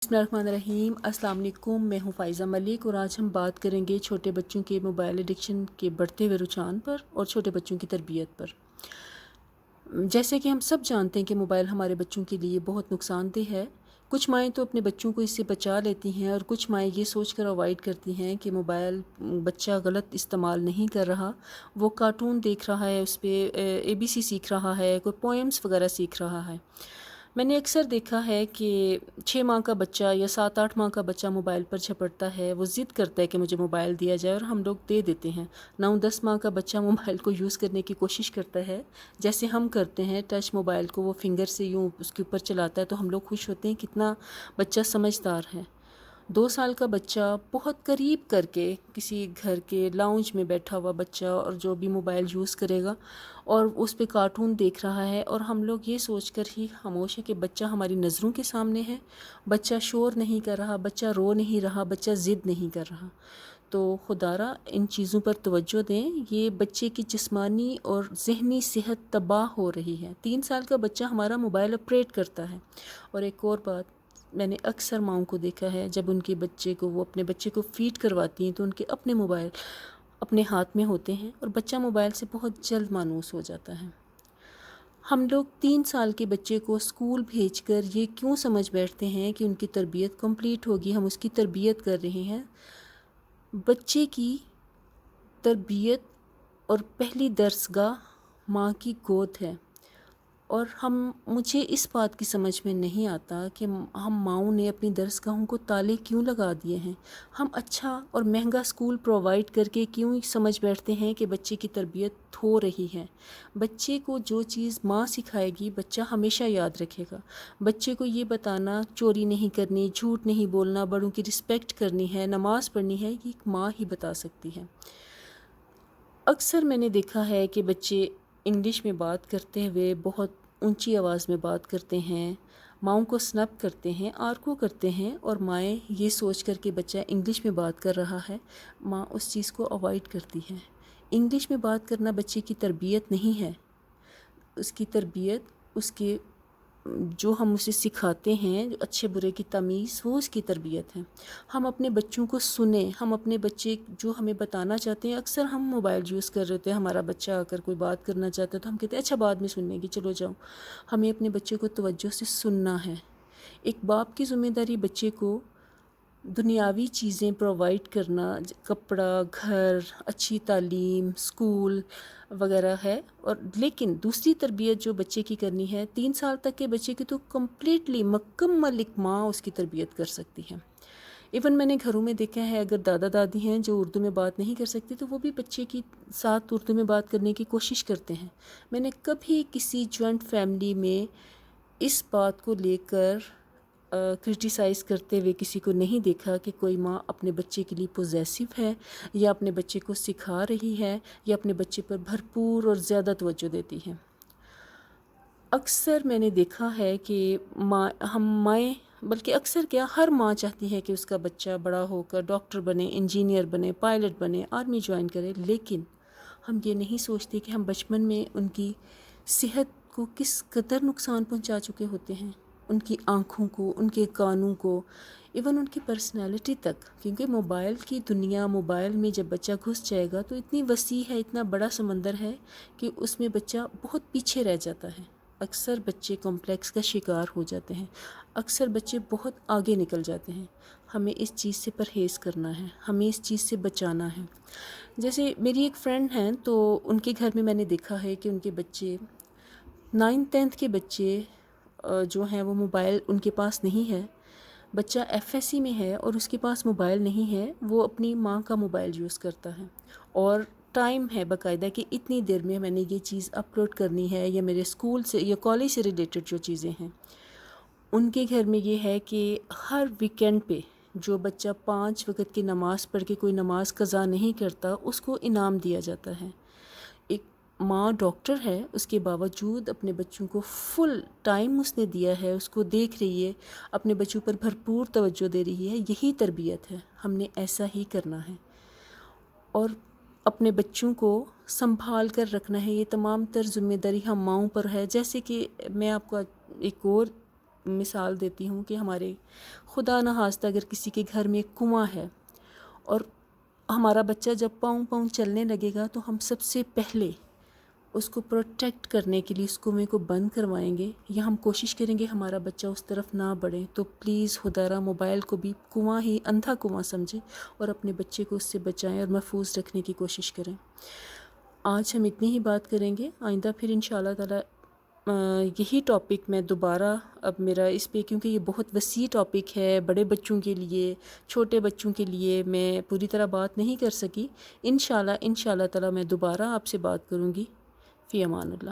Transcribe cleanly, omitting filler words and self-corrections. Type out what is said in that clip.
بسم اللہ الرحمن الرحیم۔ السلام علیکم، میں ہوں فائزہ ملک اور آج ہم بات کریں گے چھوٹے بچوں کے موبائل ایڈکشن کے بڑھتے ہوئے رجحان پر اور چھوٹے بچوں کی تربیت پر۔ جیسے کہ ہم سب جانتے ہیں کہ موبائل ہمارے بچوں کے لیے بہت نقصان دہ ہے۔ کچھ مائیں تو اپنے بچوں کو اس سے بچا لیتی ہیں اور کچھ مائیں یہ سوچ کر اوائڈ کرتی ہیں کہ موبائل بچہ غلط استعمال نہیں کر رہا، وہ کارٹون دیکھ رہا ہے، اس پہ ABC سیکھ رہا ہے، کوئی پوئمس وغیرہ سیکھ رہا ہے۔ میں نے اکثر دیکھا ہے کہ 6 ماہ کا بچہ یا 7-8 ماہ کا بچہ موبائل پر جھپٹتا ہے، وہ ضد کرتا ہے کہ مجھے موبائل دیا جائے اور ہم لوگ دے دیتے ہیں۔ 9-10 ماہ کا بچہ موبائل کو یوز کرنے کی کوشش کرتا ہے جیسے ہم کرتے ہیں، ٹچ موبائل کو وہ فنگر سے یوں اس کے اوپر چلاتا ہے تو ہم لوگ خوش ہوتے ہیں، کتنا بچہ سمجھدار ہے۔ 2 سال کا بچہ بہت قریب کر کے کسی گھر کے لاؤنج میں بیٹھا ہوا بچہ اور جو بھی موبائل یوز کرے گا اور اس پہ کارٹون دیکھ رہا ہے اور ہم لوگ یہ سوچ کر ہی خاموش ہے کہ بچہ ہماری نظروں کے سامنے ہے، بچہ شور نہیں کر رہا، بچہ رو نہیں رہا، بچہ ضد نہیں کر رہا۔ تو خدا را ان چیزوں پر توجہ دیں، یہ بچے کی جسمانی اور ذہنی صحت تباہ ہو رہی ہے۔ 3 سال کا بچہ ہمارا موبائل آپریٹ کرتا ہے۔ اور ایک اور بات، میں نے اکثر ماؤں کو دیکھا ہے جب ان کے بچے کو وہ اپنے بچے کو فیڈ کرواتی ہیں تو ان کے اپنے موبائل اپنے ہاتھ میں ہوتے ہیں اور بچہ موبائل سے بہت جلد مانوس ہو جاتا ہے۔ ہم لوگ 3 سال کے بچے کو اسکول بھیج کر یہ کیوں سمجھ بیٹھتے ہیں کہ ان کی تربیت کمپلیٹ ہوگی، ہم اس کی تربیت کر رہے ہیں۔ بچے کی تربیت اور پہلی درسگاہ ماں کی گود ہے، اور مجھے اس بات کی سمجھ میں نہیں آتا کہ ہم ماؤں نے اپنی درسگاہوں کو تالے کیوں لگا دیے ہیں۔ ہم اچھا اور مہنگا اسکول پرووائڈ کر کے کیوں سمجھ بیٹھتے ہیں کہ بچے کی تربیت ہو رہی ہے۔ بچے کو جو چیز ماں سکھائے گی بچہ ہمیشہ یاد رکھے گا۔ بچے کو یہ بتانا چوری نہیں کرنی، جھوٹ نہیں بولنا، بڑوں کی رسپیکٹ کرنی ہے، نماز پڑھنی ہے، یہ ایک ماں ہی بتا سکتی ہے۔ اکثر میں نے دیکھا ہے کہ بچے انگلش میں بات کرتے ہوئے بہت اونچی آواز میں بات کرتے ہیں، ماؤں کو سنپ کرتے ہیں، آرگو کرتے ہیں، اور مائیں یہ سوچ کر کہ بچہ انگلش میں بات کر رہا ہے، ماں اس چیز کو اوائڈ کرتی ہے۔ انگلش میں بات کرنا بچے کی تربیت نہیں ہے۔ اس کی تربیت، اس کے جو ہم اسے سکھاتے ہیں، جو اچھے برے کی تمیز، وہ اس کی تربیت ہے۔ ہم اپنے بچوں کو سنیں، ہم اپنے بچے جو ہمیں بتانا چاہتے ہیں، اکثر ہم موبائل یوز کر رہے ہوتے ہیں، ہمارا بچہ اگر کوئی بات کرنا چاہتا ہے تو ہم کہتے ہیں اچھا بعد میں سننے کی، چلو جاؤ۔ ہمیں اپنے بچے کو توجہ سے سننا ہے۔ ایک باپ کی ذمہ داری بچے کو دنیاوی چیزیں پرووائڈ کرنا، کپڑا، گھر، اچھی تعلیم، اسکول وغیرہ ہے، اور لیکن دوسری تربیت جو بچے کی کرنی ہے، 3 سال تک کے بچے کی تو کمپلیٹلی مکمل ایک ماں اس کی تربیت کر سکتی ہے۔ ایون میں نے گھروں میں دیکھا ہے، اگر دادا دادی ہیں جو اردو میں بات نہیں کر سکتے تو وہ بھی بچے کی ساتھ اردو میں بات کرنے کی کوشش کرتے ہیں۔ میں نے کبھی کسی جوائنٹ فیملی میں اس بات کو لے کر کرٹیسائز کرتے ہوئے کسی کو نہیں دیکھا کہ کوئی ماں اپنے بچے کے لیے پوزیسو ہے یا اپنے بچے کو سکھا رہی ہے یا اپنے بچے پر بھرپور اور زیادہ توجہ دیتی ہے۔ اکثر میں نے دیکھا ہے کہ مائیں بلکہ اکثر کیا ہر ماں چاہتی ہے کہ اس کا بچہ بڑا ہو کر ڈاکٹر بنے، انجینئر بنے، پائلٹ بنے، آرمی جوائن کرے، لیکن ہم یہ نہیں سوچتے کہ ہم بچپن میں ان کی صحت کو کس قدر نقصان پہنچا چکے ہوتے ہیں، ان کی آنکھوں کو، ان کے کانوں کو، ایون ان کی پرسنالٹی تک، کیونکہ موبائل کی دنیا، موبائل میں جب بچہ گھس جائے گا تو اتنی وسیع ہے، اتنا بڑا سمندر ہے کہ اس میں بچہ بہت پیچھے رہ جاتا ہے۔ اکثر بچے کمپلیکس کا شکار ہو جاتے ہیں، اکثر بچے بہت آگے نکل جاتے ہیں۔ ہمیں اس چیز سے پرہیز کرنا ہے، ہمیں اس چیز سے بچانا ہے۔ جیسے میری ایک فرینڈ ہیں تو ان کے گھر میں نے دیکھا ہے کہ ان کے بچے 9th-10th کے بچے جو ہیں وہ موبائل ان کے پاس نہیں ہے۔ بچہ FSC میں ہے اور اس کے پاس موبائل نہیں ہے، وہ اپنی ماں کا موبائل یوز کرتا ہے، اور ٹائم ہے باقاعدہ کہ اتنی دیر میں نے یہ چیز اپلوڈ کرنی ہے، یا میرے اسکول سے یا کالج سے ریلیٹڈ جو چیزیں ہیں۔ ان کے گھر میں یہ ہے کہ ہر ویکینڈ پہ جو بچہ 5 وقت کی نماز پڑھ کے کوئی نماز قضا نہیں کرتا اس کو انعام دیا جاتا ہے۔ ایک ماں ڈاکٹر ہے، اس کے باوجود اپنے بچوں کو فل ٹائم اس نے دیا ہے، اس کو دیکھ رہی ہے، اپنے بچوں پر بھرپور توجہ دے رہی ہے۔ یہی تربیت ہے، ہم نے ایسا ہی کرنا ہے اور اپنے بچوں کو سنبھال کر رکھنا ہے۔ یہ تمام تر ذمہ داری ہم ماؤں پر ہے۔ جیسے کہ میں آپ کو ایک اور مثال دیتی ہوں کہ ہمارے خدا نخواستہ اگر کسی کے گھر میں ایک کنواں ہے اور ہمارا بچہ جب پاؤں پاؤں چلنے لگے گا تو ہم سب سے پہلے اس کو پروٹیکٹ کرنے کے لیے اس کنویں کو بند کروائیں گے یا ہم کوشش کریں گے ہمارا بچہ اس طرف نہ بڑھے. تو پلیز خدارہ موبائل کو بھی کنواں ہی اندھا کنواں سمجھیں اور اپنے بچے کو اس سے بچائیں اور محفوظ رکھنے کی کوشش کریں. آج ہم اتنی ہی بات کریں گے. آئندہ پھر انشاءاللہ تعالی یہی ٹاپک میں دوبارہ اب میرا اس پہ، کیونکہ یہ بہت وسیع ٹاپک ہے، بڑے بچوں کے لیے چھوٹے بچوں کے لیے میں پوری طرح بات نہیں کر سکی. انشاءاللہ تعالی میں دوبارہ آپ سے بات کروں گی. فی امان اللہ.